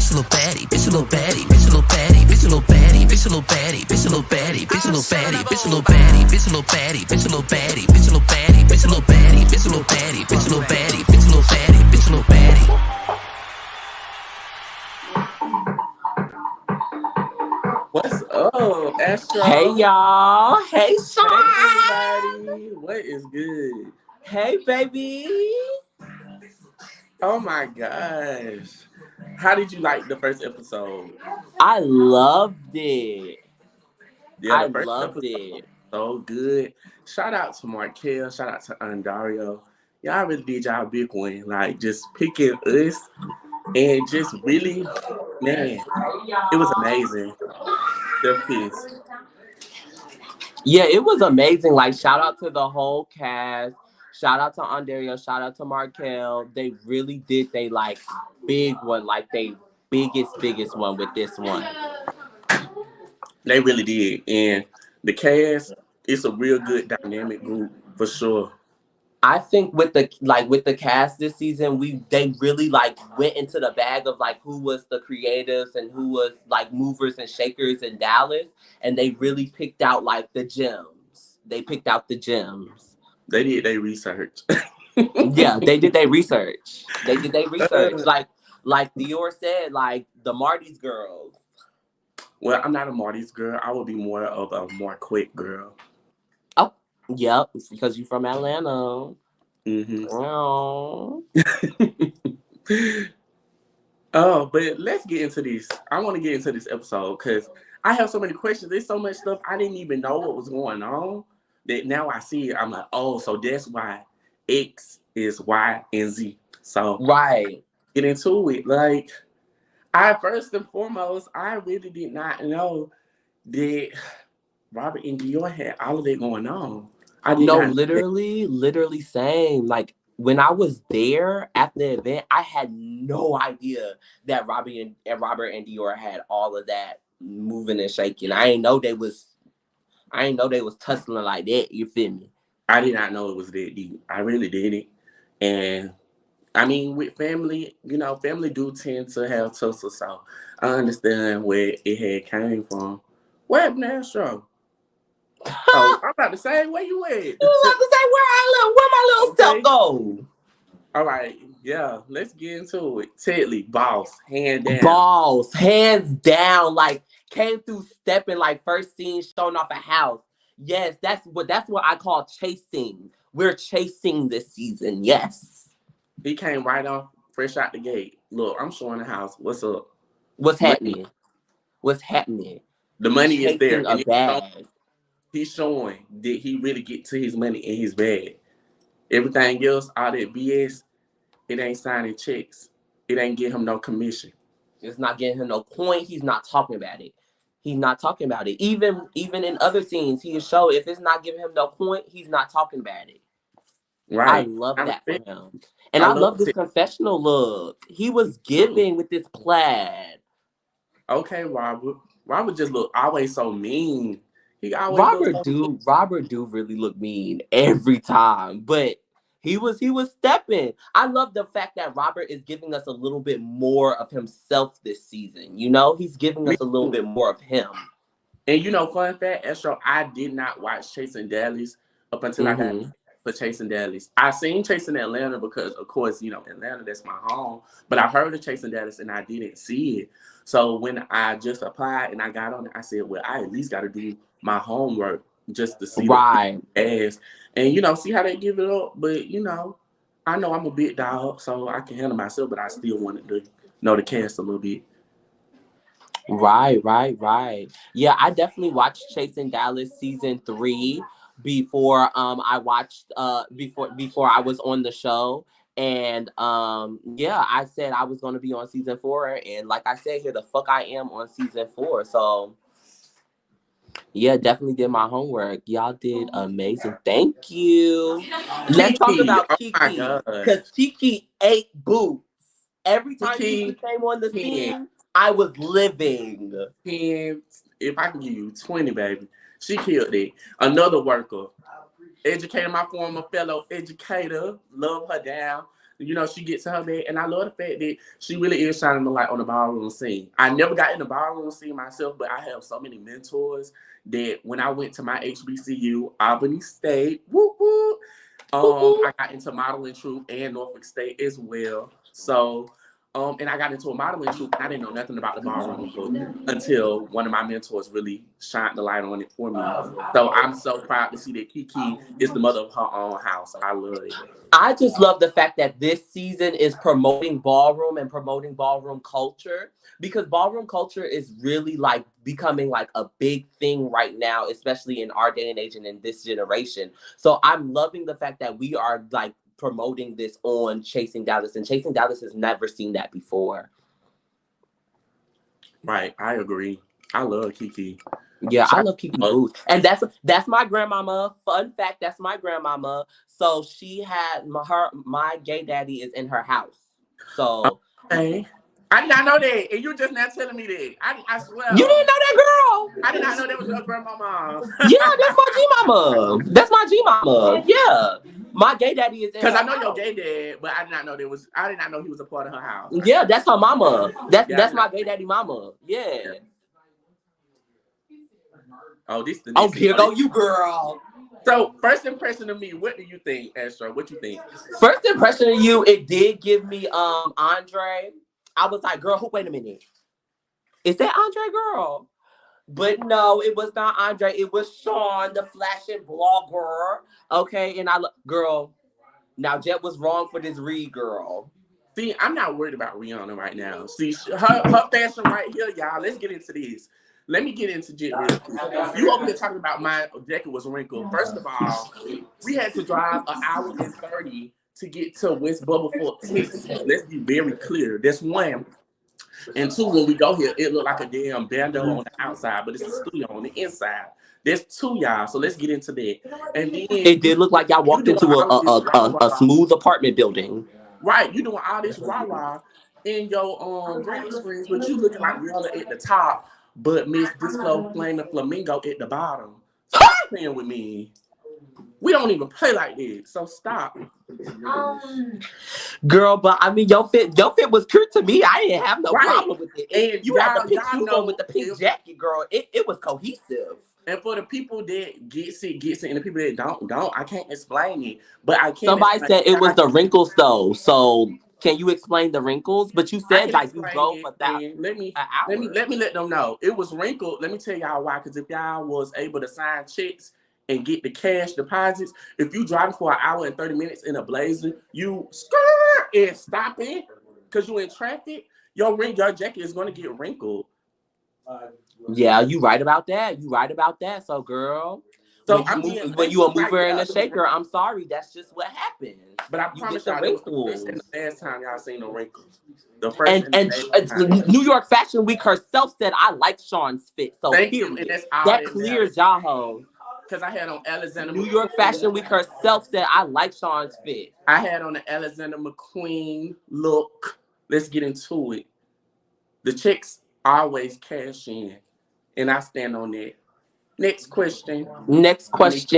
bitch a little baddie, bitch a little baddie, bitch a little baddie, bitch a little baddie, bitch a little baddie, bitch a little baddie, bitch a little baddie, bitch a little baddie, bitch a little baddie, bitch a little baddie, bitch a little baddie, bitch a little baddie, bitch a little baddie, bitch a little baddie, bitch a little baddie, bitch a little baddie. What's up, Astro? Hey y'all. Hey Shawn. Hey everybody. What is good? Hey baby. Oh my gosh. How did you like the first episode? I loved it. Yeah, I the first loved episode it. was so good. Shout out to Markel. Shout out to Dario. Y'all really did y'all big one. Like just picking us and just really, man, it was amazing. The kiss. Yeah, it was amazing. Like, shout out to the whole cast. Shout out to Dario. Shout out to Markel. They really did they like big one, like they biggest one with this one. They really did. And the cast, it's a real good dynamic group for sure. I think with the cast this season, they really like went into the bag of like who was the creatives and who was like movers and shakers in Dallas, and they really picked out like the gems. They picked out the gems. They did their research. Yeah, they did their research. They did their research. Like Dior said, like the Marty's girls. Well, I'm not a Marty's girl. I would be more of a more quick girl. Oh, yep, it's because you're from Atlanta. Mm-hmm. Oh. Oh, but let's get into this. I want to get into this episode because I have so many questions. There's so much stuff I didn't even know what was going on that now I see it. I'm like, oh, so that's why X is Y and Z. So Right. Get into it. Like, I first and foremost, I really did not know that Robert and Dior had all of that going on. I did not literally same. Like when I was there at the event, I had no idea that Robert and Dior had all of that moving and shaking. I ain't know they was tussling like that. You feel me? I did not know it was that deep. I really didn't. And I mean, with family, family do tend to have tussles, so I understand where it had came from. What happened to Astro? Oh, I'm about to say, where you at? You about to say where my little self go? All right, yeah, let's get into it. Teddlie, boss, hands down. Like came through stepping like first scene showing off a house. Yes, that's what I call chasing. We're chasing this season. Yes. He came right off, fresh out the gate. Look, I'm showing the house. What's up? What's happening? What's happening? The money is there. A bag. He's showing that he really get to his money in his bag. Everything else, all that BS, it ain't signing checks. It ain't getting him no commission. It's not getting him no point. He's not talking about it. He's not talking about it. Even in other scenes, he show if it's not giving him no point, he's not talking about it. Right. I love that for him. And I love this confessional look. He was giving with this plaid. Okay, Robert. Robert just look always so mean. He always Robert do really look mean every time, but he was stepping. I love the fact that Robert is giving us a little bit more of himself this season. He's giving us a little bit more of him. And fun fact, Astro, I did not watch Chasing Dallas up until I got for Chasing Dallas. I seen Chasing Atlanta because, of course, Atlanta, that's my home. But I heard of Chasing Dallas and I didn't see it. So when I just applied and I got on it, I said, well, I at least got to do my homework just to see right ass and see how they give it up. But I know I'm a big dog, so I can handle myself, but I still wanted to know the cast a little bit. Right. Yeah, I definitely watched Chasing Dallas season 3 before I watched before I was on the show. And yeah, I said I was gonna be on season 4, and like I said, here the fuck I am on season 4. So yeah, definitely did my homework. Y'all did amazing. Thank you. Let's talk about KeeKee, because KeeKee ate boots. Every time KeeKee came on the scene, I was living. If I can give you 20, baby, she killed it. Another worker, educator, my former fellow educator, love her down. You know, she gets to her bed, and I love the fact that she really is shining the light on the ballroom scene. I never got in the ballroom scene myself, but I have so many mentors that when I went to my HBCU, Albany State, whoop, whoop, I got into modeling troupe and Norfolk State as well. So, and I got into a modeling troupe. I didn't know nothing about the ballroom book until one of my mentors really shined the light on it for me. So I'm so proud to see that KeeKee is the mother of her own house. I love it. I just love the fact that this season is promoting ballroom and promoting ballroom culture, because ballroom culture is really like becoming like a big thing right now, especially in our day and age and in this generation. So I'm loving the fact that we are like promoting this on Chasing Dallas, and Chasing Dallas has never seen that before. Right, I agree. I love KeeKee. Yeah, I love KeeKee Booth. And that's my grandmama. Fun fact, that's my grandmama. So she had my gay daddy is in her house. So okay. I did not know that. And you just not telling me that. I swear. You didn't know that, girl? I did not know that was your grandmama. Yeah, that's my G mama. That's my G mama. Yeah. My gay daddy is in because I know your gay dad, but I did not know he was a part of her house. Yeah, that's her mama. That's my gay daddy mama. Yeah. Oh, this the oh, here go you, girl. So, first impression of me, what do you think, Astro? What you think? First impression of you, it did give me Andre. I was like, girl, wait a minute. Is that Andre, girl? But no, it was not Andre. It was Shawn, the flashing blogger. Okay, and girl, now Jett was wrong for this read, girl. See, I'm not worried about Rihanna right now. See, her fashion right here, y'all. Let's get into this. Let me get into Jett real quick. You over here talking about my jacket was wrinkled. First of all, we had to drive 1 hour and 30 to get to West Bubblefoot, Texas. Let's be very clear. That's one. And two, when we go here, it looked like a damn bando on the outside, but it's a studio on the inside. There's two, y'all. So let's get into that. And then it did look like y'all walked into a smooth apartment building. Right. You doing all this rah-rah in your green screens, but you looking like Rihanna at the top. But Miss Disco Flame and Flamingo at the bottom. Stop playing with me. We don't even play like this, so stop. Girl, but I mean, your fit was cute to me. I didn't have no problem with it. And you had the pink shoes on with the pink jacket, girl. It was cohesive. And for the people that gets it, and the people that don't, I can't explain it. But I can't. Somebody said it was the wrinkles though, so. Can you explain the wrinkles? But you said like you go for that. Let me let them know. It was wrinkled. Let me tell y'all why. Because if y'all was able to sign checks and get the cash deposits, if you drive for 1 hour and 30 minutes in a blazer, you skirt and stop it because you in traffic, your jacket is going to get wrinkled. Yeah, you right about that. So girl. So when you a mover and a shaker, I'm sorry, that's just what happens. But I promise y'all, that was the first and the last time y'all seen the wrinkles. The first and New York Fashion Week herself said, I like Shawn's fit. So that clears y'all. Because I had on Alexander. New York Fashion Week herself said, I like Shawn's fit. I had on the Alexander McQueen look. Let's get into it. The chicks always cash in, and I stand on that. Next question. Next caller.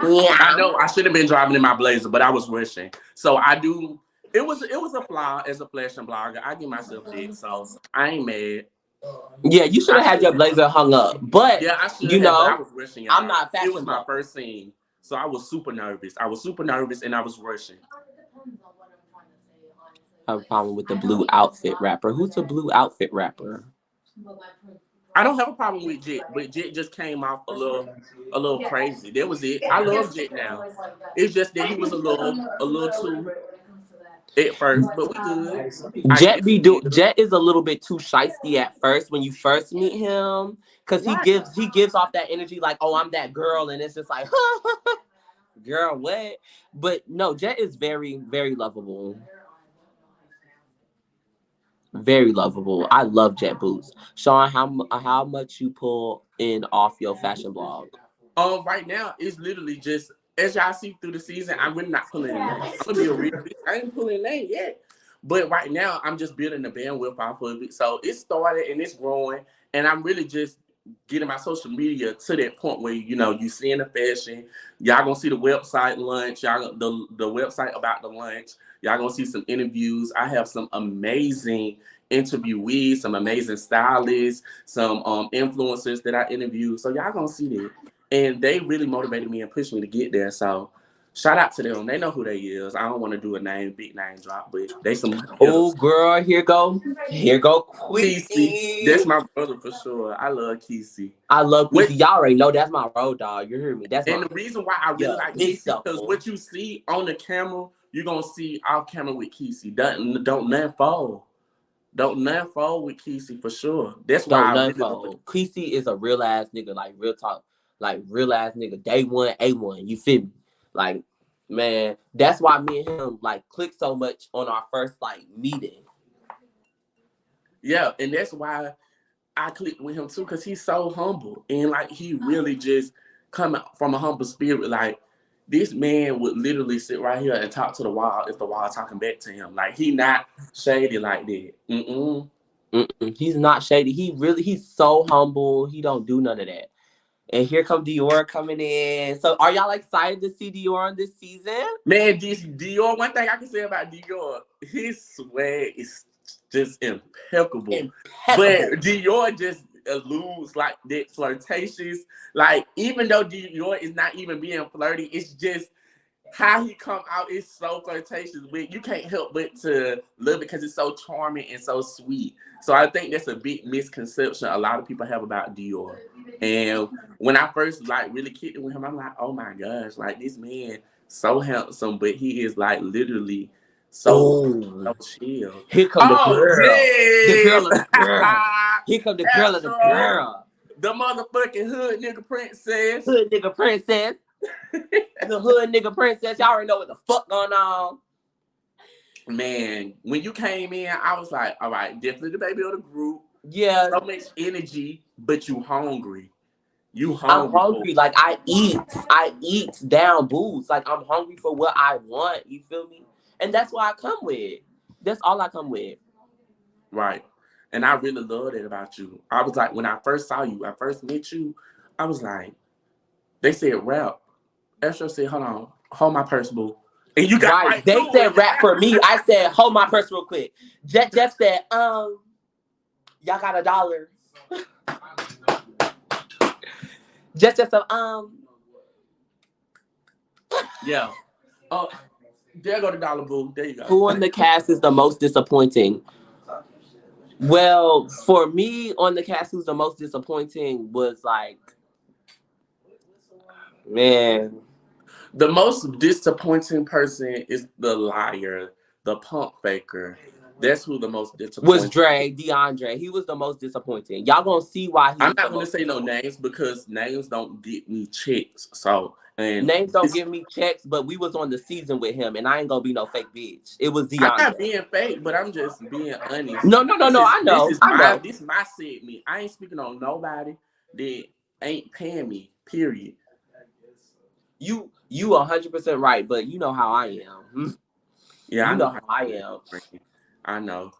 Yeah. I know I should have been driving in my blazer, but I was rushing. So I do. It was a flaw as a fashion blogger. I give myself that, so I ain't mad. Yeah, you should have had your blazer hung up, but yeah, I should. I was rushing. I'm not fashion. It was my first scene, so I was super nervous. And I was rushing. I have a problem with the blue outfit rapper. Who's the blue outfit rapper? I don't have a problem with Jett, but Jett just came off a little crazy. That was it. I love Jett now. It's just that he was a little too at first, but we good. Jett is a little bit too shiesty at first when you first meet him, because he gives off that energy like, oh, I'm that girl, and it's just like, girl, what? But no, Jett is very, very lovable. Very lovable. I love Jett boots. Shawn, how much you pull in off your fashion blog? Right now it's literally just as y'all see through the season. I'm really not pulling. I'm gonna be a real bitch. I ain't pulling lane yet, but right now I'm just building the bandwidth off of it. So it started and it's growing, and I'm really just getting my social media to that point where, you know, you seeing the fashion. Y'all gonna see the website lunch. Y'all the website about the lunch. Y'all gonna see some interviews. I have some amazing interviewees, some amazing stylists, some influencers that I interviewed. So y'all gonna see that. And they really motivated me and pushed me to get there. So shout out to them. They know who they is. I don't want to do a big name drop, but they some. Oh, girl, here go Quisi. Quisi. That's my brother for sure. I love Quisi. I love Quisi. Y'all already know that's my road dog. You hear me? That's and the reason why I really like Quisi because what you see on the camera, you're gonna see off camera with Quisi. Don't nothing fold. Don't nothing fold with Quisi for sure. That's why I really fold. Quisi is a real ass nigga, like real talk, like real ass nigga. Day one, A1. You feel me? Like, man, that's why me and him like clicked so much on our first like meeting. Yeah, and that's why I clicked with him too, because he's so humble and like he really just coming from a humble spirit. Like this man would literally sit right here and talk to the wall if the wall talking back to him. Like he not shady like that. He's not shady. He's so humble. He don't do none of that. And here come Dior coming in. So are y'all excited to see Dior on this season? Man, this Dior, one thing I can say about Dior, his swag is just impeccable. But Dior just alludes like that flirtatious. Like, even though Dior is not even being flirty, it's just how he come out is so flirtatious. But you can't help but to love it because it's so charming and so sweet. So I think that's a big misconception a lot of people have about Dior. And when I first like really kicked it with him, I'm like, oh my gosh, like this man so handsome, but he is like literally so chill. Here come the girl. Yes. The girl. Here come the girl of the girl. The motherfucking hood nigga princess. Hood nigga princess. The hood nigga princess. Y'all already know what the fuck going on. Man, when you came in, I was like, all right, definitely the baby of the group. Yeah. So much energy, but you hungry. You hungry. I'm hungry. Like I eat down boots. Like I'm hungry for what I want. You feel me? And that's what I come with. That's all I come with. Right. And I really love that about you. I was like, when I first saw you, I first met you, I was like, they said rap. Astro said, hold on, hold my purse, boo. And you got right. They said rap for me. I said, hold my purse real quick. Jett Jeff said, y'all got $1. Jett Jeff said, yeah. Oh, there go the dollar, boo. There you go. Who on the cast is the most disappointing? Well, for me, on the cast, who's the most disappointing was like, man. The most disappointing person is the liar, the pump faker. That's who the most disappointing was. DeAndre. He was the most disappointing. Y'all gonna see why. I'm not gonna say no names because names don't get me checks. So names don't give me checks. But we was on the season with him, and I ain't gonna be no fake bitch. It was DeAndre. I'm not being fake, but I'm just being honest. No. I know. This is my segment. I ain't speaking on nobody that ain't paying me. Period. You 100% right, but you know how I am. Yeah, I know how I am. I know.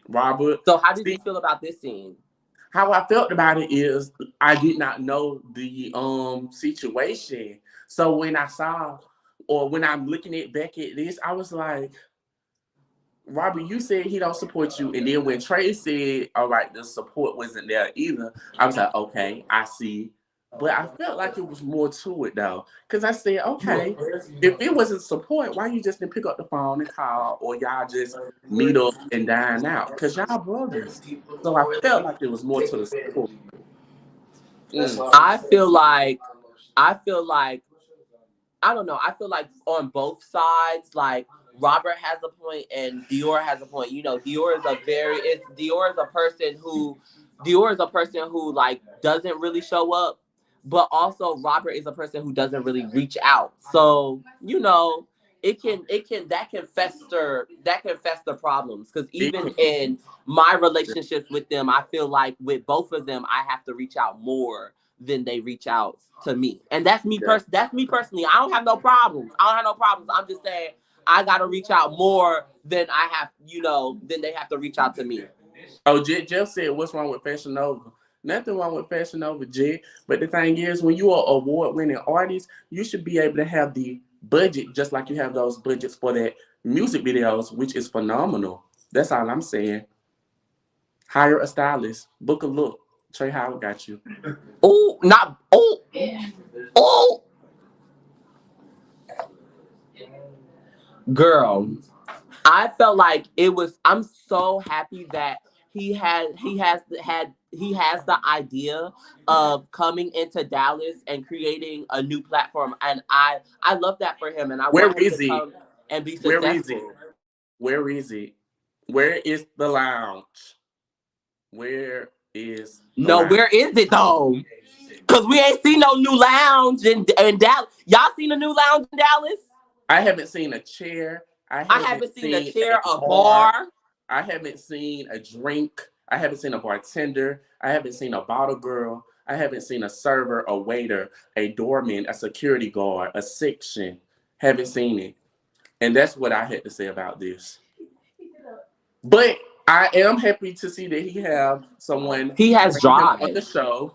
Robert. So how did you feel about this scene? How I felt about it is I did not know the situation. So when I saw, or when I'm looking back at this, I was like, Robert, you said he don't support you. And then when Trey said, all right, the support wasn't there either, I was like, okay, I see. But I felt like it was more to it though. Because I said, okay, if it wasn't support, why you just didn't pick up the phone and call, or y'all just meet up and dine out? Because y'all brothers. So I felt like it was more to the support. I feel like, I don't know. I feel like on both sides, like Robert has a point and Dior has a point. You know, Dior is a person who like doesn't really show up. But also Robert is a person who doesn't really reach out. So, you know, that can fester problems. Because even in my relationships with them, I feel like with both of them, I have to reach out more than they reach out to me. And that's me personally. I don't have no problems. I'm just saying I gotta reach out more than I have, than they have to reach out to me. Oh, Jett Jeff said, "What's wrong with Fashion Nova?" Nothing wrong with Fashion Nova, Jett. But the thing is, when you are an award-winning artist, you should be able to have the budget just like you have those budgets for that music videos, which is phenomenal. That's all I'm saying. Hire a stylist, book a look. Trey Howard got you. Oh, not oh, girl. I felt like it was. I'm so happy that he has the idea of coming into Dallas and creating a new platform, and I love that for him, and I Where want him to is he? come and be Where is it? successful. Where is it? Where is the lounge? Where is the No, lounge? where is it though? Cause we ain't seen no new lounge in Dallas. Y'all seen a new lounge in Dallas? I haven't seen a chair. I haven't seen a chair, a bar. bar. I haven't seen a drink. I haven't seen a bartender. I haven't seen a bottle girl. I haven't seen a server, a waiter, a doorman, a security guard, a section. Haven't seen it. And that's what I had to say about this. But I am happy to see that he have someone. He has drive on the show.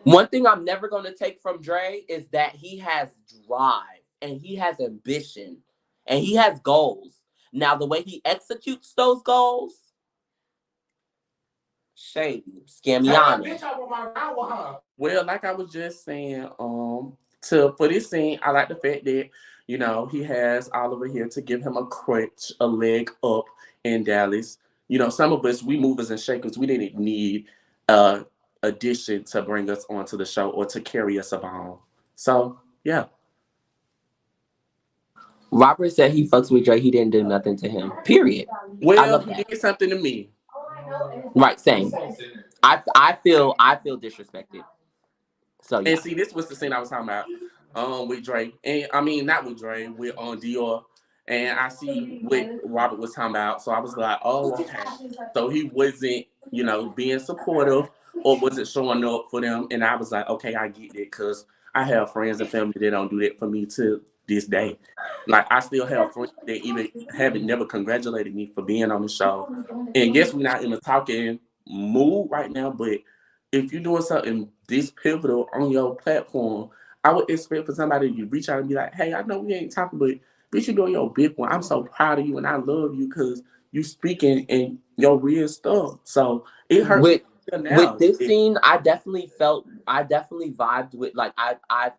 One thing I'm never going to take from Dre is that he has drive and he has ambition and he has goals. Now, the way he executes those goals, shady, scammiana. Well, like I was just saying, for this scene, I like the fact that, you know, he has Oliver here to give him a crutch, a leg up in Dallas. You know, some of us, we movers and shakers, we didn't need addition to bring us onto the show or to carry us along. So, yeah. Robert said he fucks with Dre. He didn't do nothing to him. Period. Well, he did something to me. Right, same. I feel disrespected. So yeah. And see, this was the scene I was talking about with Dre. And I mean, not with Dre, with Dior. And I see what Robert was talking about. So I was like, oh, okay. So he wasn't, you know, being supportive or wasn't showing up for them. And I was like, okay, I get it. Because I have friends and family that don't do that for me to this day. Like, I still have friends that even haven't never congratulated me for being on the show. And guess we're not in a talking mood right now, but if you're doing something this pivotal on your platform, I would expect for somebody to reach out and be like, hey, I know we ain't talking, but bitch, you doing your big one. I'm so proud of you and I love you because you speaking and your real stuff. So it hurts. With this scene, I definitely vibed with, like, I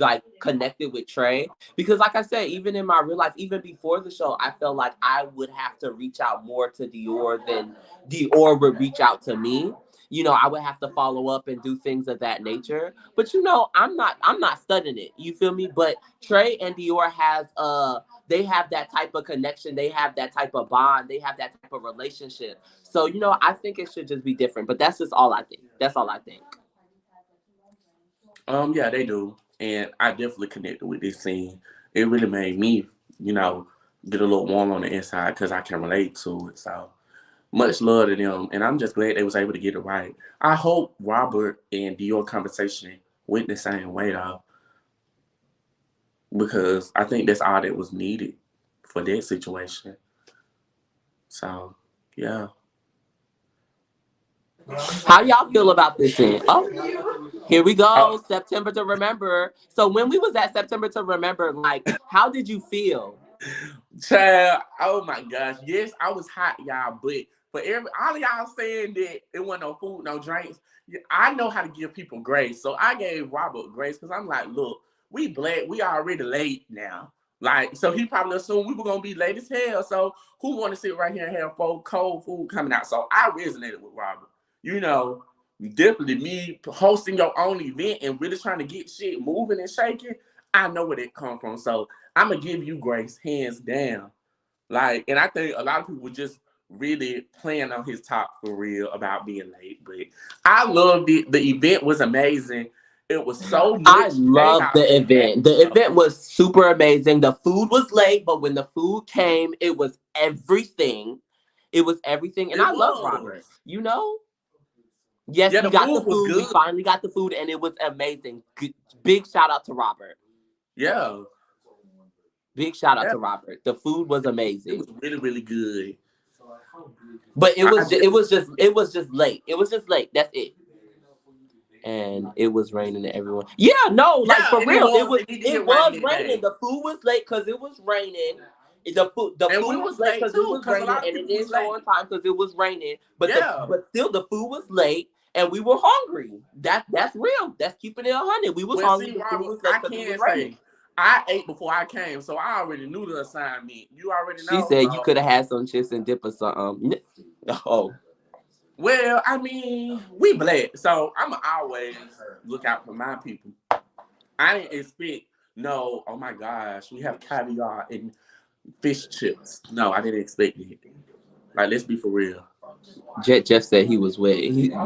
like connected with Trey because, like I said, even in my real life, even before the show, I felt like I would have to reach out more to Dior than Dior would reach out to me. You know, I would have to follow up and do things of that nature. But you know, I'm not studying it. You feel me? But Trey and Dior they have that type of connection. They have that type of bond. They have that type of relationship. So, you know, I think it should just be different. But that's just all I think. That's all I think. Yeah, they do. And I definitely connected with this scene. It really made me, you know, get a little warm on the inside because I can relate to it. So much love to them. And I'm just glad they was able to get it right. I hope Robert and Dior conversation went the same way, though. Because I think that's all that was needed for that situation. So, yeah. How y'all feel about this scene? Oh, here we go. September to Remember. So when we was at September to Remember, like, how did you feel? Child, oh my gosh. Yes, I was hot, y'all, but for all of y'all saying that it wasn't no food, no drinks, I know how to give people grace. So I gave Robert grace because I'm like, look, we black, we already late now. Like, so he probably assumed we were gonna be late as hell. So who want to sit right here and have cold food coming out? So I resonated with Robert. You know, definitely me hosting your own event and really trying to get shit moving and shaking. I know where that come from. So I'm gonna give you grace, hands down. Like, and I think a lot of people were just really playing on his top for real about being late. But I loved it. The event was amazing. It was so much. I loved the event. The event was super amazing. The food was late, but when the food came, it was everything. It was everything. And I love Robert. You know? Yes, we got the food. We finally got the food, and it was amazing. Big shout out to Robert. Yeah. Big shout out to Robert. The food was amazing. It was really, really good. But it was just late. It was just late. That's it. And it was raining and everyone. Yeah, no, like for real. It was raining. The food was late because it was raining. The food was late because it was raining, and it didn't show on time because it was raining. But still, the food was late, and we were hungry. That's real. That's keeping it 100. We was hungry. The food was late because it was raining. I ate before I came, so I already knew the assignment. You already know. She said you could have had some chips and dip or something. Oh. Well, I mean, we black, so I'ma always look out for my people. I didn't expect oh my gosh, we have caviar and fish chips. No, I didn't expect it. Like, let's be for real. Jett Jeff said he was wet.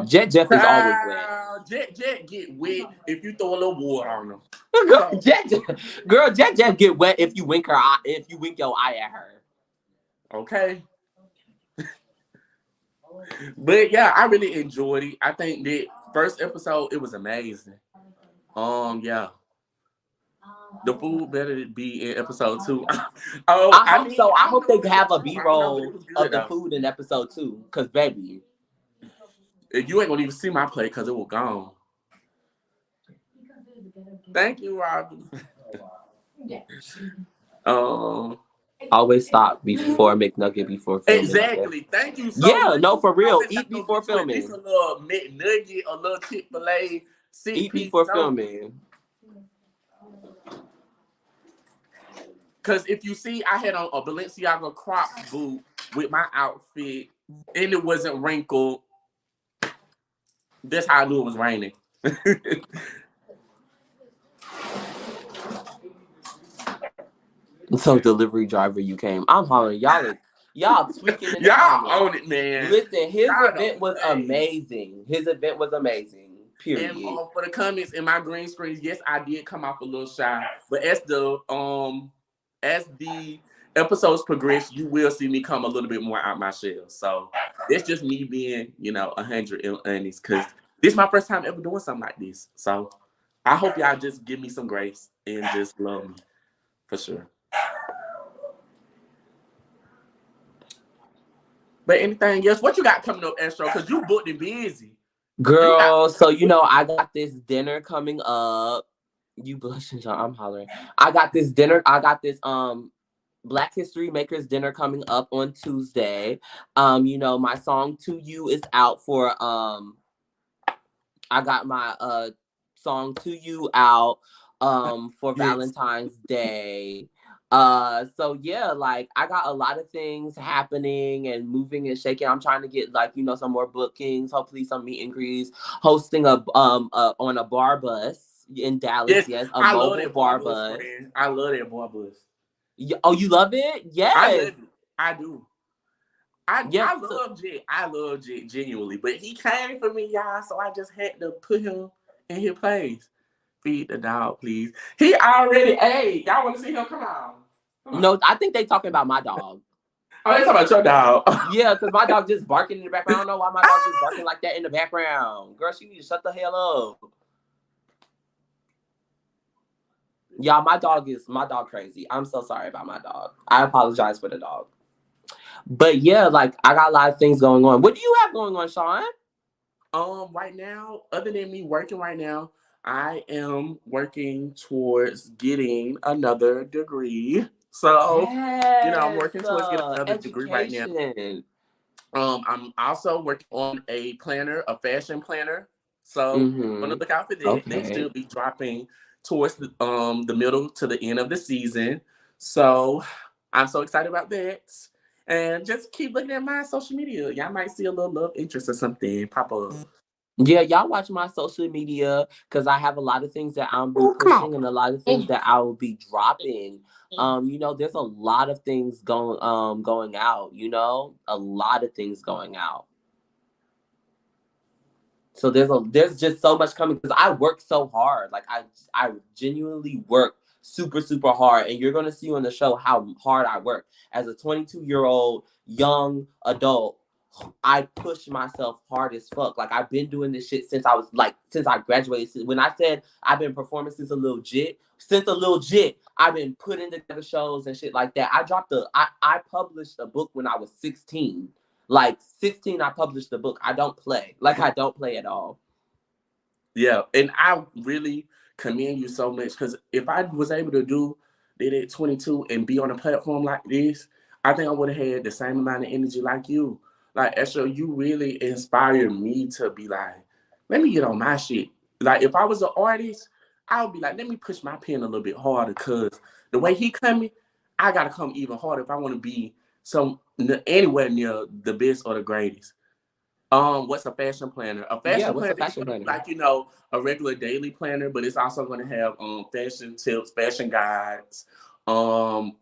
Jett Jeff is always wet. Jett get wet if you throw a little water on him. Jett Jeff get wet if you wink your eye at her. Okay. But yeah, I really enjoyed it. I think that first episode, it was amazing. Yeah. The food better be in episode 2. I hope so. I hope they have a B-roll of the food in episode 2. Because, baby, you ain't gonna even see my plate because it was gone. Thank you, Robin. Always stop before McNugget before filming. Exactly. Thank you so much. No, for real. Eat before filming. It's a little McNugget, a little Chick-fil-A. Eat before filming. Because if you see, I had on a Balenciaga crop boot with my outfit, and it wasn't wrinkled. That's how I knew it was raining. So delivery driver, you came. I'm hollering, y'all tweaking. Y'all own it, man. Listen, his event was amazing. Period. And for the comments in my green screens, yes, I did come off a little shy, but as the episodes progress, you will see me come a little bit more out my shell. So it's just me being, 100 and honest, because this is my first time ever doing something like this. So I hope y'all just give me some grace and just love me for sure. But anything else? What you got coming up, Astro? Because you booked and busy. Girl, so I got this dinner coming up. You blushing, John. I'm hollering. I got this Black History Makers dinner coming up on Tuesday. My song To You is out for I got my song To You out for Valentine's Day. So yeah, like I got a lot of things happening and moving and shaking. I'm trying to get some more bookings, hopefully some meet and greets, hosting on a bar bus in Dallas. Yes, a mobile bar bus. I love that bar bus. Oh, you love it? Yes. I do. I love Jett. I love Jett genuinely, but he came for me, y'all, so I just had to put him in his place. Feed the dog, please. He already ate. Y'all want to see him? Come on. No, I think they talking about my dog. Oh, they talking about your dog. Yeah, because my dog just barking in the background. I don't know why my dog just barking like that in the background. Girl, she need to shut the hell up. Y'all, my dog crazy. I'm so sorry about my dog. I apologize for the dog. But yeah, I got a lot of things going on. What do you have going on, Shawn? Right now, other than me working right now, I am working towards getting another degree. So, I'm working towards getting another degree right now. I'm also working on a fashion planner. So, I'm gonna look out for that. Okay. They should be dropping towards the middle to the end of the season. So, I'm so excited about that. And just keep looking at my social media. Y'all might see a little love interest or something pop up. Yeah, y'all watch my social media because I have a lot of things that I'm pushing and a lot of things that I will be dropping. There's a lot of things going out. A lot of things going out. So there's just so much coming because I work so hard. I genuinely work super, super hard, and you're gonna see on the show how hard I work as a 22-year-old young adult I pushed myself hard as fuck. Like I've been doing this shit since I graduated. When I said I've been performing since a little jit, I've been putting together shows and shit like that. I published a book when I was 16. Like 16, I published a book. I don't play. Like I don't play at all. Yeah, and I really commend you so much because if I was able to do it at 22 and be on a platform like this, I think I would have had the same amount of energy like you. Like Astro, you really inspired me to be like, let me get on my shit. Like if I was an artist, I would be like, let me push my pen a little bit harder because the way he coming, I gotta come even harder if I want to be anywhere near the best or the greatest. What's a fashion planner? A fashion planner is like, a regular daily planner, but it's also going to have fashion tips, fashion guides, and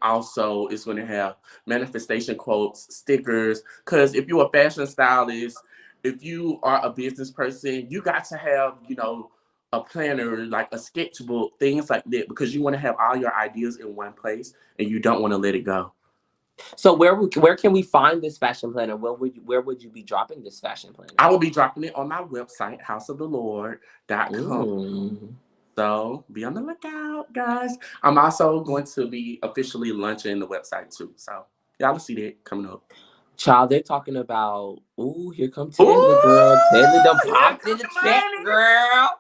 also it's going to have manifestation quotes, stickers. Because if you're a fashion stylist, if you are a business person, you got to have, a planner, like a sketchbook, things like that, because you want to have all your ideas in one place and you don't want to let it go. So where can we find this fashion planner? Where would you be dropping this fashion planner? I will be dropping it on my website, houseofthelord.com. So be on the lookout, guys. I'm also going to be officially launching the website too. So y'all will see that coming up. Child, they're talking about, here comes Teddlie, girl. Teddlie done popped in the chat, girl.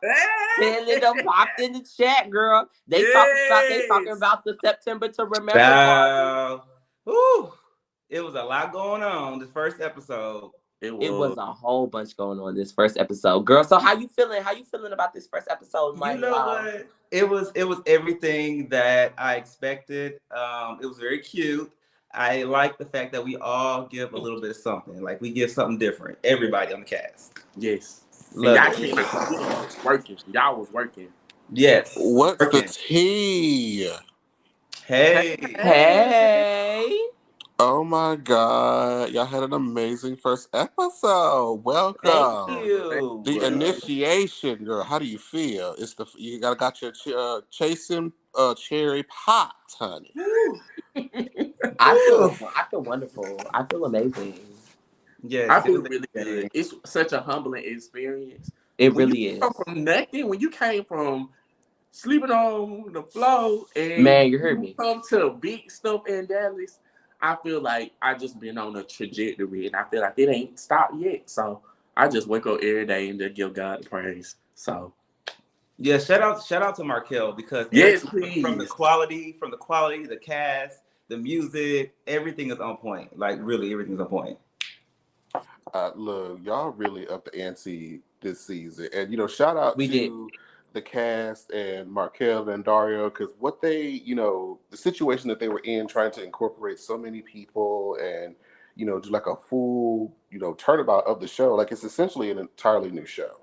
Teddlie done popped in the chat, girl. They talking about the September to Remember party. Ooh, it was a lot going on this first episode. It was a whole bunch going on this first episode, girl. So how you feeling? How you feeling about this first episode? You know what? It was everything that I expected. It was very cute. I like the fact that we all give a little bit of something. Like we give something different. Everybody on the cast. Yes. Y'all working. Y'all was working. Yes. What's the tea? Hey. Oh my God. Y'all had an amazing first episode. Welcome. Thank you. The initiation, girl. How do you feel? You got your chasing cherry pot, honey. I feel wonderful. I feel amazing. Yes, I feel really good. It's such a humbling experience. It really is. You come from nothing, when you came from sleeping on the floor and man, you heard me. Come to big stuff in Dallas, I feel like I just been on a trajectory and I feel like it ain't stopped yet. So I just wake up every day and just give God praise. So yeah, shout out to Markel because yes, please. From the quality, the cast, the music, everything is on point. Like really, everything's on point. Look, y'all really up the ante this season, and shout out to the cast and Markel and Dario because what they, the situation that they were in, trying to incorporate so many people and do like a full, turnabout of the show. Like it's essentially an entirely new show,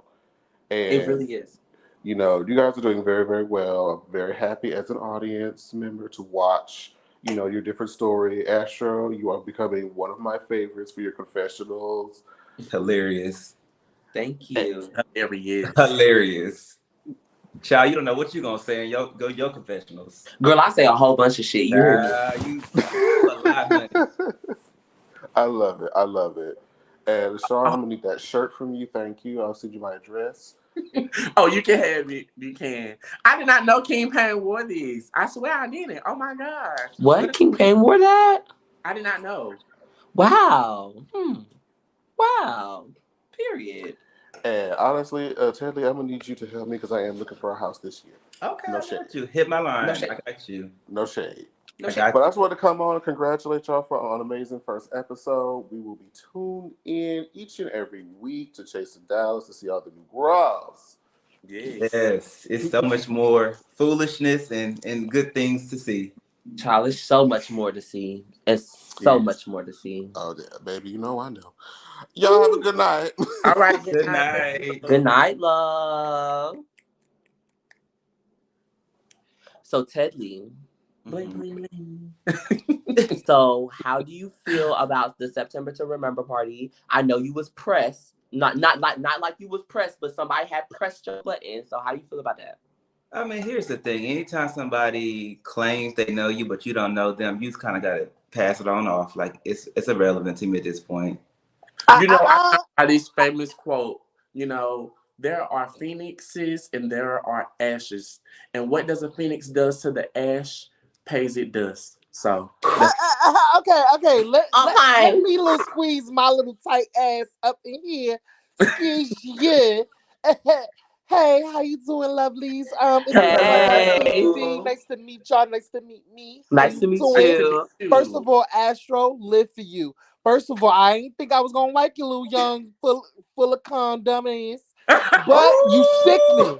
and it really is. You guys are doing very, very well. I'm very happy as an audience member to watch. Your different story. Astro, you are becoming one of my favorites for your confessionals. Hilarious. Thank you. Every year. Hilarious. Child, you don't know what you're going to say in your confessionals. Girl, I say a whole bunch of shit. You heard me. You a lot, honey. I love it. I love it. And Shawn, I'm going to need that shirt from you. Thank you. I'll send you my address. Oh, you can have it. You can. I did not know King Payne wore these. I swear I didn't. Oh my gosh. What? King Payne wore that? I did not know. Wow. Wow. Period. And honestly, Teddlie, I'm gonna need you to help me because I am looking for a house this year. Okay. No shade. You hit my line. No shade. I got you. No shade. No shade. But I just want to come on and congratulate y'all for an amazing first episode. We will be tuned in each and every week to Chasing Dallas to see all the new girls. Yes. It's so much more foolishness and good things to see. Child, there's so much more to see. It's so much more to see. Oh, yeah, baby, I know. Y'all have a good night. All right, good night. Good night, love. So, Teddlie. So, how do you feel about the September to Remember party? I know you was pressed. Not like you was pressed, but somebody had pressed your button. So, how do you feel about that? I mean, here's the thing. Anytime somebody claims they know you, but you don't know them, you just kind of got to pass it on off. Like, it's irrelevant to me at this point. You know, I have this famous quote, you know, there are phoenixes and there are ashes. And what does a phoenix does to the ash pays it dust. So okay. Let me little squeeze my little tight ass up in here. Squeeze yeah. Hey, how you doing, lovelies? It's Hey. Nice to meet y'all. Nice to meet me. Nice to meet you. First of all, Astro, live for you. First of all, I ain't think I was gonna like you, little young, full of condom ass. But you sickening.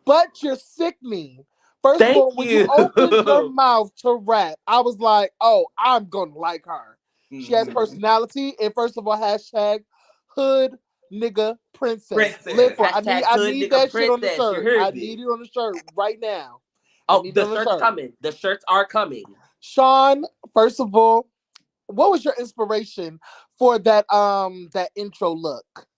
But you're sickening. First of all, when you opened your mouth to rap, I was like, oh, I'm gonna like her. She has personality, and first of all, hashtag hood nigga princess. Live for. I need that shit on the shirt. I need it on the shirt right now. Oh, the shirt's coming. The shirts are coming. Shawn, first of all, what was your inspiration for that intro look?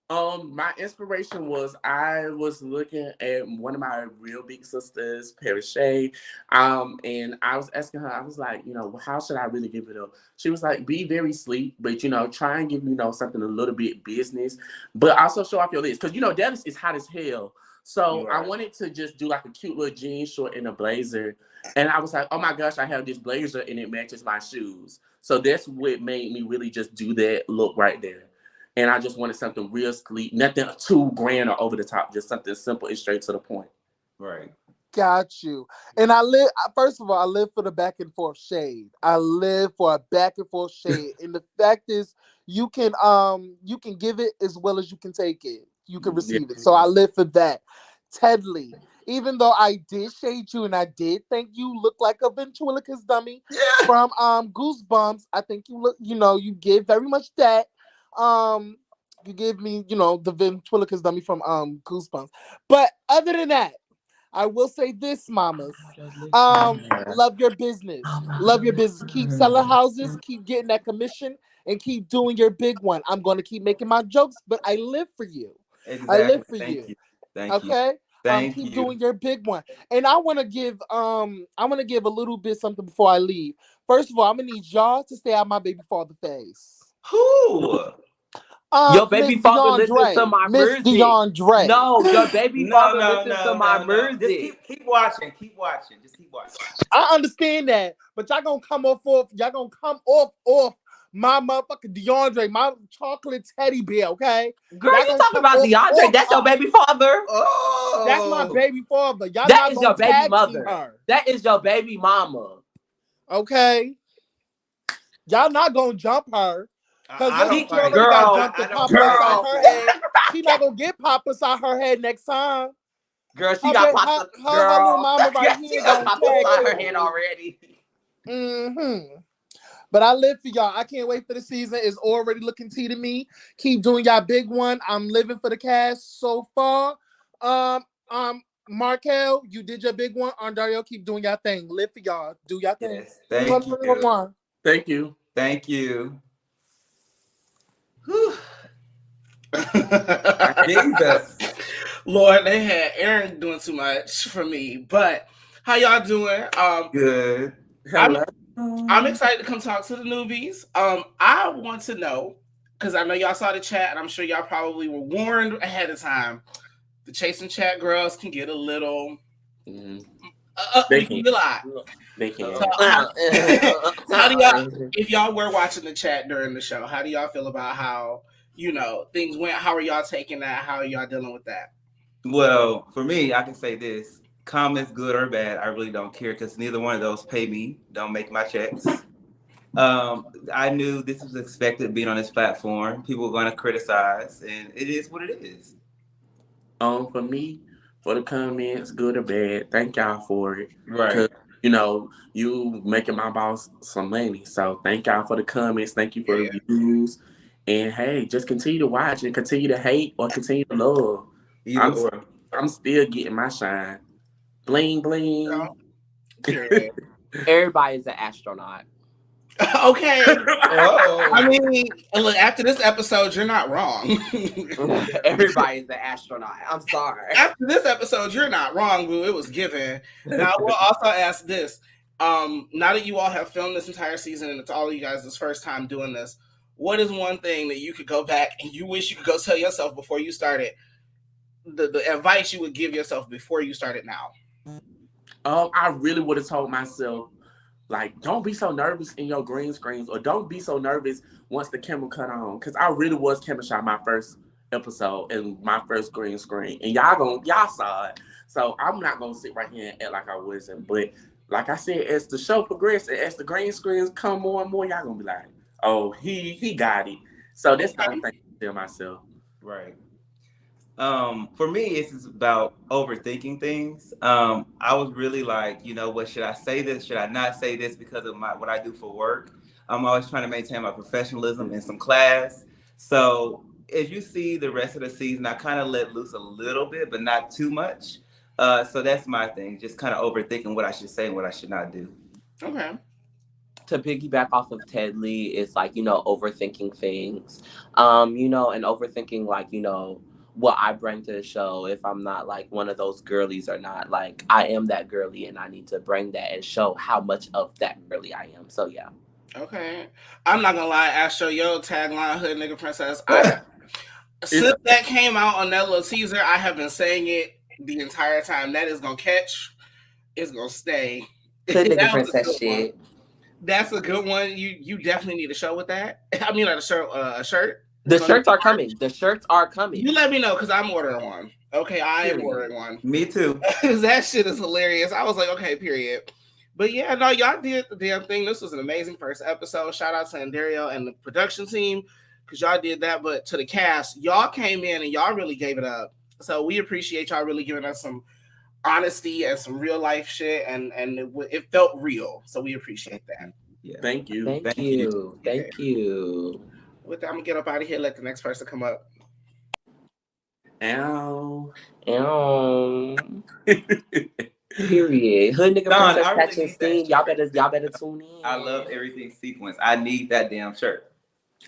My inspiration was I was looking at one of my real big sisters, Paris Shay, and I was asking her, I was like, you know, how should I really give it up? She was like, be very sleek, but, you know, try and give, you know, something a little bit business, but also show off your legs. Because, you know, Dallas is hot as hell. So I wanted to just do like a cute little jean short and a blazer. And I was like, oh my gosh, I have this blazer and it matches my shoes. So that's what made me really just do that look right there. And I just wanted something real sleek, nothing too grand or over the top, just something simple and straight to the point. Right. Got you. And first of all, I live for the back and forth shade. I live for a back and forth shade. And the fact is, you can give it as well as you can take it. You can receive it. So I live for that. Teddlie, even though I did shade you and I did think you look like a ventriloquist dummy from Goosebumps, I think you look, you know, you give very much that. You give me, you know, the ventriloquist dummy from Goosebumps. But other than that, I will say this, mamas. Love your business. Love your business. Keep selling houses, keep getting that commission, and keep doing your big one. I'm gonna keep making my jokes, but I live for you. Exactly. I live for Thank you. Thank you. Okay? Thank keep you. doing your big one. And I wanna give a little bit something before I leave. First of all, I'm gonna need y'all to stay out my baby father face. Who? Your baby father listens to my music. DeAndre. No, your baby father listens to my music. Just keep watching. Keep watching. Just keep watching. I understand that, but y'all gonna come off my motherfucking DeAndre, my chocolate teddy bear, okay? Girl, you talking about DeAndre? That's your baby father. Oh, that's my baby father. Y'all that not is your baby mother. Her. That is your baby mama. Okay. Y'all not gonna jump her. Because she already girl, got jumped and pop inside her head. She not gonna get pop inside her head next time. Girl, she got pop her little mama right here. She got pop inside her head already. But I live for y'all. I can't wait for the season. It's already looking tea to me. Keep doing y'all big one. I'm living for the cast so far. Markel, you did your big one. Dario, keep doing y'all thing. Live for y'all. Do y'all thing. Yes, thank you. Thank you. Thank you. Jesus. Lord, they had Aaron doing too much for me. But how y'all doing? Good. I'm excited to come talk to the newbies. I want to know, because I know y'all saw the chat, and I'm sure y'all probably were warned ahead of time. The Chase and Chat girls can get a little they can. They can. So, how do y'all, if y'all were watching the chat during the show, how do y'all feel about how, you know, things went? How are y'all taking that? How are y'all dealing with that? Well, for me, I can say this. Comments, good or bad, I really don't care because neither one of those pay me, don't make my checks. I knew this was expected being on this platform. People were going to criticize, and it is what it is. For me, for the comments, good or bad, thank y'all for it. Right. You know, you making my boss some money. So thank y'all for the comments. Thank you for the views. And hey, just continue to watch and continue to hate or continue to love. I'm still getting my shine. Bling, bling. Everybody's an astronaut. Okay. Oh. I mean, look, after this episode, you're not wrong. Everybody's an astronaut. I'm sorry. After this episode, you're not wrong, boo. It was given. Now, we'll also ask this. Now that you all have filmed this entire season and it's all of you guys' first time doing this, what is one thing that you could go back and you wish you could go tell yourself before you started? The advice you would give yourself before you started now? I really would have told myself, like, don't be so nervous in your green screens, or don't be so nervous once the camera cut on. Because I really was camera shy my first episode and my first green screen. And y'all saw it. So I'm not going to sit right here and act like I wasn't. But like I said, as the show progresses and as the green screens come more and more, y'all going to be like, oh, he got it. So that's the only thing I tell myself. Right. For me, it's about overthinking things. I was really like, you know what, should I say this? Should I not say this because of what I do for work? I'm always trying to maintain my professionalism in some class. So as you see the rest of the season, I kind of let loose a little bit, but not too much. So that's my thing, just kind of overthinking what I should say and what I should not do. Okay. To piggyback off of Teddlie, is like, overthinking things, and overthinking, like, what I bring to the show. If I'm not like one of those girlies or not, like I am that girly and I need to bring that and show how much of that girly I am. So yeah. Okay. I'm not gonna lie, Astro, yo tagline, hood nigga princess. Since that came out on that little teaser, I have been saying it the entire time. That is gonna catch. It's gonna stay. Hood nigga princess shit. That's a good one. You definitely need a show with that. I mean, a shirt. The shirts are coming. The shirts are coming. You let me know because I'm ordering one. Okay, I am ordering one. Me too. That shit is hilarious. I was like, okay, period. But yeah, no, y'all did the damn thing. This was an amazing first episode. Shout out to Andario and the production team because y'all did that. But to the cast, y'all came in and y'all really gave it up. So we appreciate y'all really giving us some honesty and some real life shit, and it felt real. So we appreciate that. Yeah. Thank you. Thank you. With that, I'm gonna get up out of here. Let the next person come up. Ow. Period. Hood nigga Don, princess I catching really steam. Y'all better tune in. I love everything sequence. I need that damn shirt.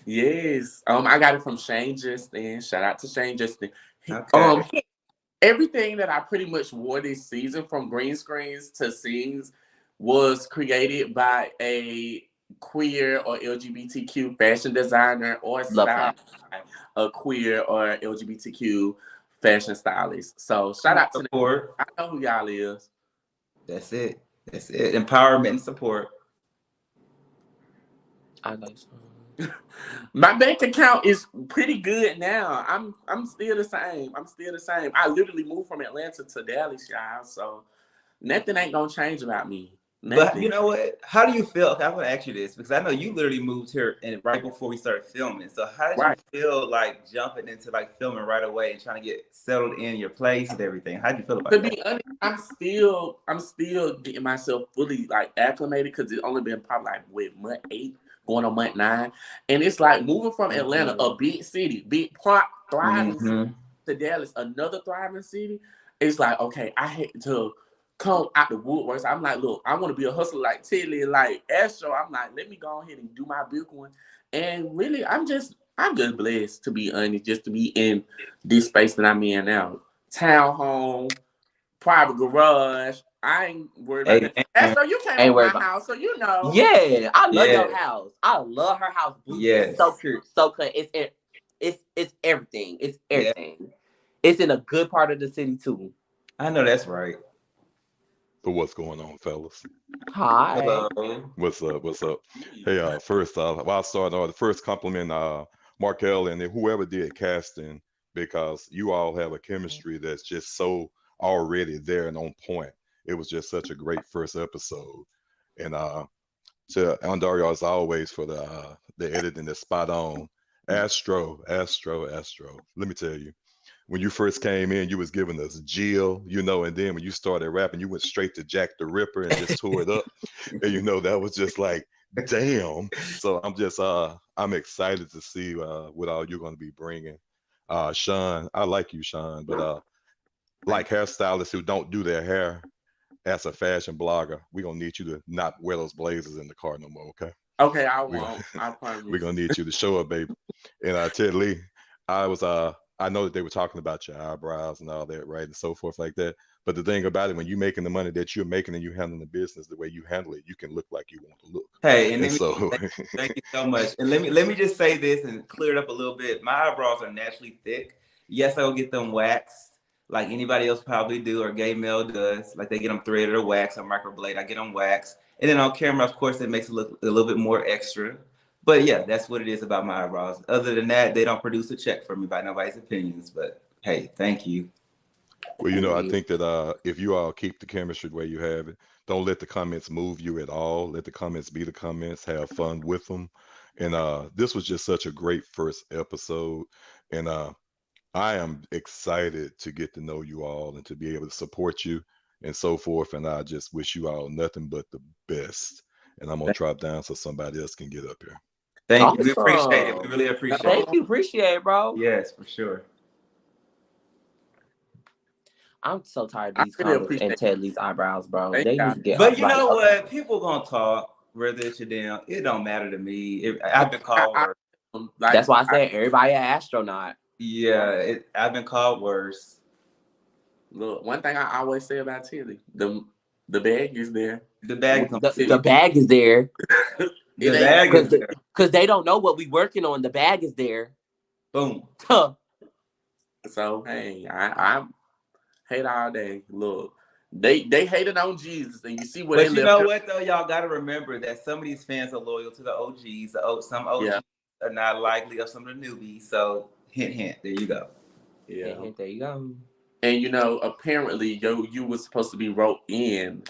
Yes. I got it from Shane Justin. Shout out to Shane Justin. Okay. Everything that I pretty much wore this season, from green screens to scenes, was created by a queer or LGBTQ fashion designer or style, a queer or LGBTQ fashion stylist. So shout out to support. I know who y'all is. That's it. Empowerment and support. I like so. My bank account is pretty good now. I'm still the same. I literally moved from Atlanta to Dallas, y'all. So nothing ain't gonna change about me. Nothing. But you know what? How do you feel? Okay, I'm gonna ask you this because I know you literally moved here and right before we started filming. So how did you feel like jumping into like filming right away and trying to get settled in your place and everything? How do you feel about that? To be honest, I'm still getting myself fully like acclimated because it's only been probably like month 8 going on month 9, and it's like moving from Atlanta, a big city, big thriving city, to Dallas, another thriving city. It's like, okay, I had to come out the woodworks. I'm like, look, I want to be a hustler like Teddlie and like Astro. I'm like, let me go ahead and do my big one. And really, I'm just blessed, to be honest, just to be in this space that I'm in now. Townhome, private garage. I ain't worried about that. Astro, you came to my house, so you know. Yeah, I love your house. I love her house. Yeah, it's so cute, so clean. It's everything. It's everything. Yeah. It's in a good part of the city too. I know that's right. So what's going on, fellas? Hi. Hello. What's up? Hey, first, I'll start the first compliment, Markel and whoever did casting, because you all have a chemistry that's just so already there and on point. It was just such a great first episode. And to Andario, as always, for the editing that's spot on. Astro. Let me tell you. When you first came in, you was giving us Jill, and then when you started rapping, you went straight to Jack the Ripper and just tore it up. And that was just like, damn. So I'm excited to see what all you're going to be bringing. Shawn, I like you, Shawn, but like hairstylists who don't do their hair, as a fashion blogger, we're going to need you to not wear those blazers in the car no more, okay? Okay, I won't. I promise. We're gonna need you to show up, baby. And Teddlie, I know that they were talking about your eyebrows and all that, right, and so forth like that. But the thing about it, when you're making the money that you're making and you handling the business the way you handle it, you can look like you want to look. Hey, and so thank you so much. And let me just say this and clear it up a little bit. My eyebrows are naturally thick. Yes, I'll get them waxed like anybody else probably do, or gay male does. Like they get them threaded or waxed or microblade. I get them waxed. And then on camera, of course, it makes it look a little bit more extra. But yeah, that's what it is about my eyebrows. Other than that, they don't produce a check for me by nobody's opinions. But hey, thank you. Well, I think that if you all keep the chemistry the way you have it, don't let the comments move you at all. Let the comments be the comments. Have fun with them. And this was just such a great first episode. And I am excited to get to know you all and to be able to support you and so forth. And I just wish you all nothing but the best. And I'm going to drop down so somebody else can get up here. Thank you. We appreciate it. We really appreciate it. Thank you. Appreciate it, bro. Yes, for sure. I'm so tired of these comments and Teddlie's eyebrows, bro. They need to get But you know what? People gonna talk, whether it's you down. It don't matter to me. I've been called worse. That's why I said everybody an astronaut. Yeah, I've been called worse. Look, one thing I always say about Teddlie, the bag is there. The bag the bag is there. The bag is there. Because they don't know what we working on. The bag is there. Boom. So hey, I hate all day. Look, they hated on Jesus, and you see what. But you know what though, y'all got to remember that some of these fans are loyal to the OGs. Some OGs are not likely of some of the newbies. So hint, hint. There you go. Yeah, hint, there you go. And apparently, you was supposed to be wrote in.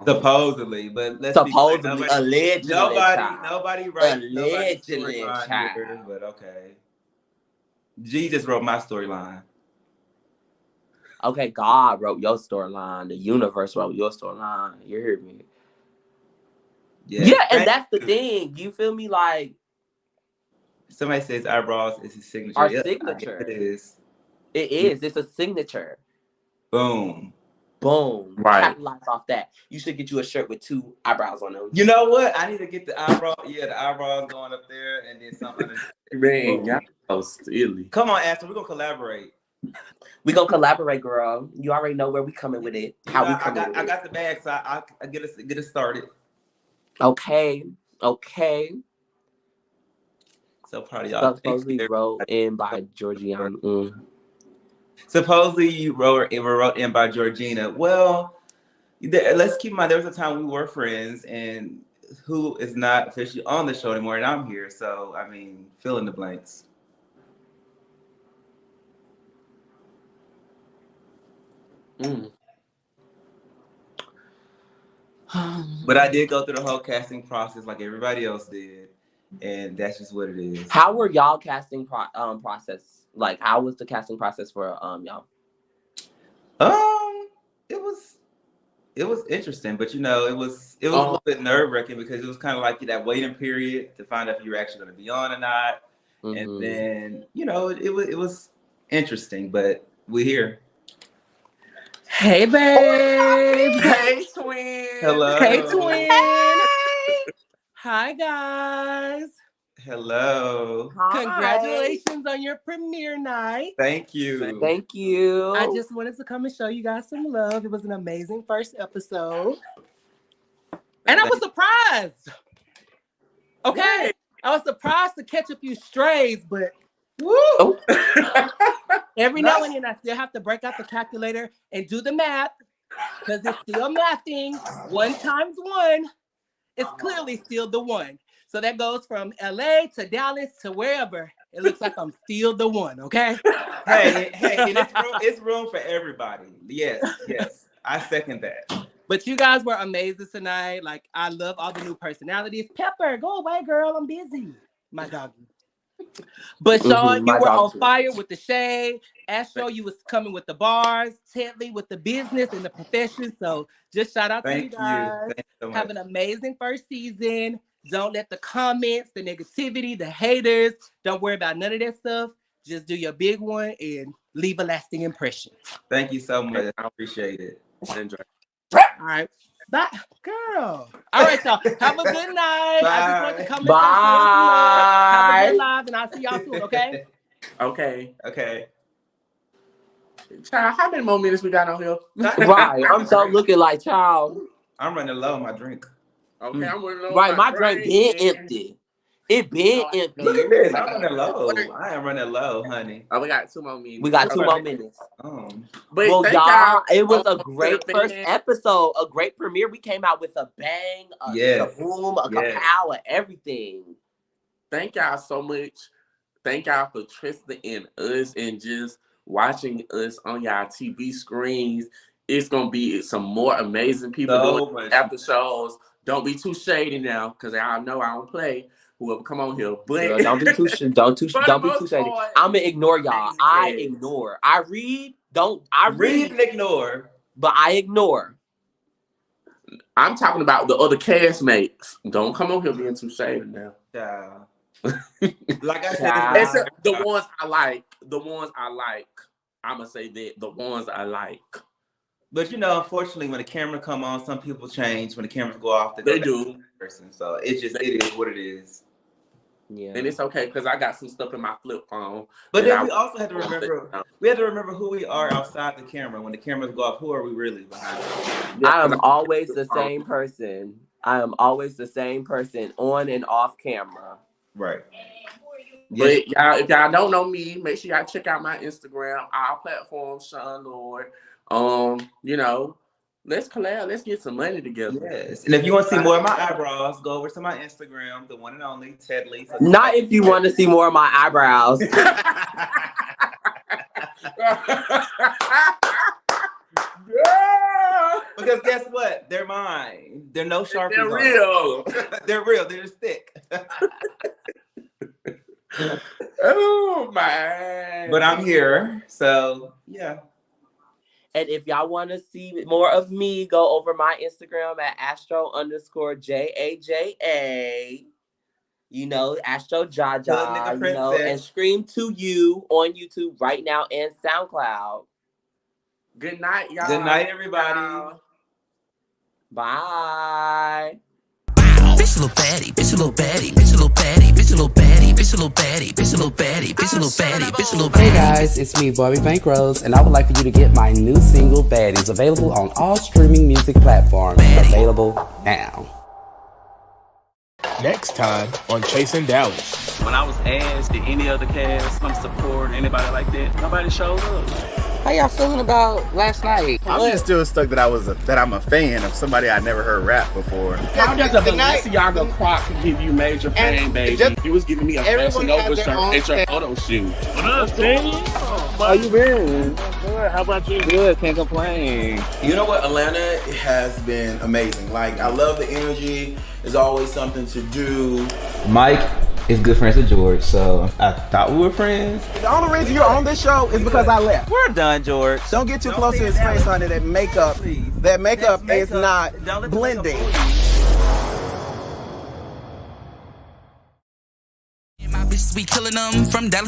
Supposedly, but let's supposedly, allegedly, nobody writes allegedly, here, but okay. G just wrote my storyline. Okay, God wrote your storyline. The universe wrote your storyline. You hear me? Yeah, and that's the thing. You feel me? Like somebody says eyebrows is his signature. Our signature. It is. It is. It's a signature. Boom. Boom. Right. Capitalize off that. You should get you a shirt with 2 eyebrows on them. You know what? I need to get the eyebrow. Yeah, the eyebrows going up there, and then something. Man, y'all silly. Come on, Astro. We're gonna collaborate. We gonna collaborate, girl. You already know where we coming with it. How we coming with it. I got the bag, so I get us started. Okay. So proud of y'all. Supposedly wrote in by Georgiana. Supposedly you wrote in by Georgina. Well, let's keep in mind there was a time we were friends, and who is not officially on the show anymore, and I'm here. So I mean, fill in the blanks. But I did go through the whole casting process like everybody else did, and that's just what it is. How were y'all casting process? Like, how was the casting process for y'all? It was interesting, but it was a little bit nerve-wracking because it was kind of like that waiting period to find out if you were actually going to be on or not, and then it was interesting, but we're here. Hey, babe. Hey, twin. Hello. Hey, twin. Hey. Hi, guys. Hello. Hi. Congratulations on your premiere night. Thank you. Thank you. I just wanted to come and show you guys some love. It was an amazing first episode. And I was surprised. Okay. I was surprised to catch a few strays, but woo! Every now and then I still have to break out the calculator and do the math because it's still mathing. 1 times 1 is clearly still the 1. So that goes from LA to Dallas to wherever. It looks like I'm still the 1, okay? Hey, and it's room for everybody. Yes. I second that. But you guys were amazing tonight. Like, I love all the new personalities. Pepper, go away, girl. I'm busy. My doggy. But Shawn, you were on fire with the shade. Astro, you was coming with the bars. Teddlie with the business and the profession. So just shout out to you guys. So have an amazing first season. Don't let the comments, the negativity, the haters, don't worry about none of that stuff. Just do your big one and leave a lasting impression. Thank you so much. I appreciate it. Enjoy. All right. Bye, girl. All right, y'all. Have a good night. Bye. I just want to come and Bye. have a good live, and I'll see y'all soon, okay? Okay. Child, how many more minutes we got on here? Right. I'm so looking like, child. I'm running low on my drink. Okay, I'm running low. Right, my drink been empty. It been empty. Look at this. I'm running low. I am running low, honey. Oh, we got 2 more minutes. We got 2 more minutes. But well, thank y'all, it was y'all a great first episode, a great premiere. We came out with a bang, a kaboom, a kapow, and everything. Thank y'all so much. Thank y'all for trusting in us and just watching us on y'all TV screens. It's gonna be some more amazing people doing after shows. Don't be too shady now, because y'all know I don't play. Whoever come on here, but girl, don't be too shady. I'm gonna ignore y'all. I ignore. I read. I read and ignore, but I ignore. I'm talking about the other castmates. Don't come on here being too shady now. Yeah. Like I said, the ones I like. The ones I like. I'ma say that the ones I like. But you know, unfortunately, when the camera come on, some people change. When the cameras go off, they do. Person, so it is what it is. Yeah, and it's okay because I got some stuff in my flip phone. But then we also had to remember. We had to remember who we are outside the camera. When the cameras go off, who are we really behind? I am always the same person. I am always the same person on and off camera. Right. But y'all, if y'all don't know me, make sure y'all check out my Instagram, all platforms, Shawn Lord. You know, let's collab. Let's get some money together. Yes. And if you want to see more of my eyebrows, go over to my Instagram, the one and only Teddlie. Not if you want to see more of my eyebrows. Because guess what? They're mine. They're no Sharpies. They're real. They're real. They're just thick. Oh my! But I'm here, so yeah. And if y'all want to see more of me, go over my Instagram at Astro_JAJA. You know, Astro Jaja. You know, and Scream to You on YouTube right now and SoundCloud. Good night, y'all. Good night, everybody. Bye. Bitch a little baddie, bitch a little baddie, bitch a little baddie, bitch a little baddie, bitch a little baddie, bitch a little baddie, bitch a little baddie, bitch a little baddie. Hey guys, it's me, Wintr Rose, and I would like for you to get my new single, Baddies, available on all streaming music platforms. Available now. Next time on Chasing Dallas. When I was asked, did any other cast come support anybody like that? Nobody showed up. How y'all feeling about last night? I'm just still stuck that I'm a fan of somebody I never heard rap before. How does a Balenciaga Croc give you major pain, baby? You was giving me a Fashion Nova shirt at your photo shoot. What up, Steve? How you been? Good. How about you? Good. Can't complain. You know what? Atlanta has been amazing. Like, I love the energy. There's always something to do. Mike is good friends with George, so I thought we were friends. The only reason you're on this show is because I left. We're done, George. Don't get too close to his face, honey. That makeup is not blending. My bitches be killing them from Dallas.